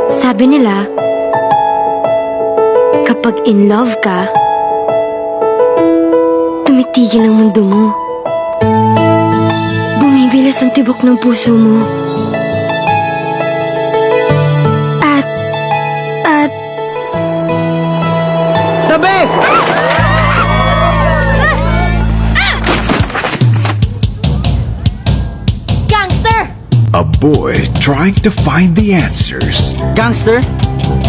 Sabi nila, kapag in love ka, tumitigil ang mundo mo. Bumibilas ang tibok ng puso mo. At... Tabi! Gangster! A boy trying to find the answers. Gangster?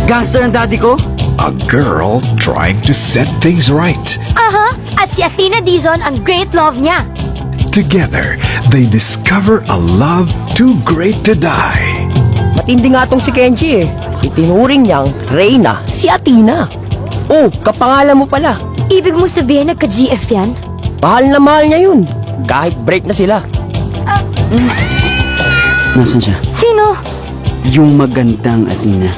Gangster ang daddy ko? A girl trying to set things right. Aha! At si Athena Dizon ang great love niya. Together, they discover a love too great to die. Matindi nga tong si Kenji eh. Itinuring niyang Reyna si Athena. Oh, kapangalan mo pala. Ibig mo sabihin nagka-GF yan? Mahal na mahal niya yun. Kahit break na sila. Nasaan siya? Sino? Yung magandang Athena.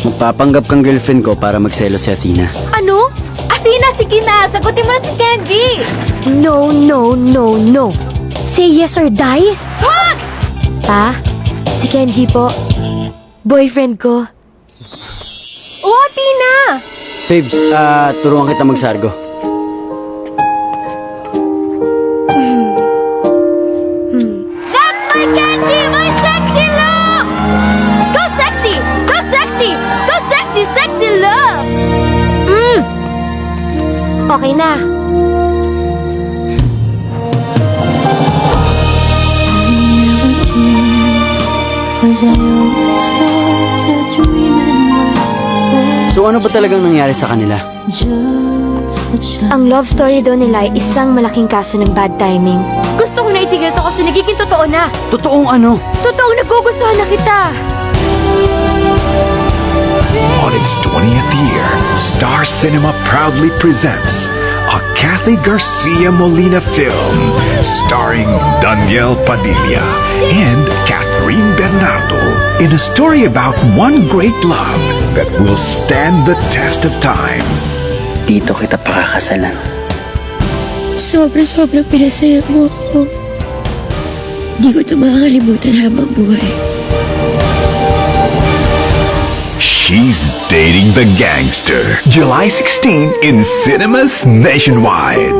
Magpapanggap kang girlfriend ko para magselo si Athena. Ano? Athena, sige na! Sagutin mo na si Kenji! No, no, no, no. Say yes or die? Wag! Pa, si Kenji po. Boyfriend ko. Oh, Athena! Babes, turuan kita magsargo. That's my Kenji! My sexy love! Go sexy! Go sexy! Go sexy, sexy love! Okay na. So ano ba talagang nangyari sa kanila? Ang love story daw nila ay isang malaking kaso ng bad timing. Gusto ko na itigil to kasi nagiging totoo na. Totoong ano? Totoong nagugustuhan na kita. On its 20th year, Star Cinema proudly presents a Kathy Garcia Molina film starring Daniel Padilla and Catherine Bernardo in a story about one great love that will stand the test of time. Dito kita pakakasalan. Sobra-sobrang pinasaya mo ako. Di ko ito makakalimutan habang buhay. She's Dating the Gangster. July 16 in cinemas nationwide.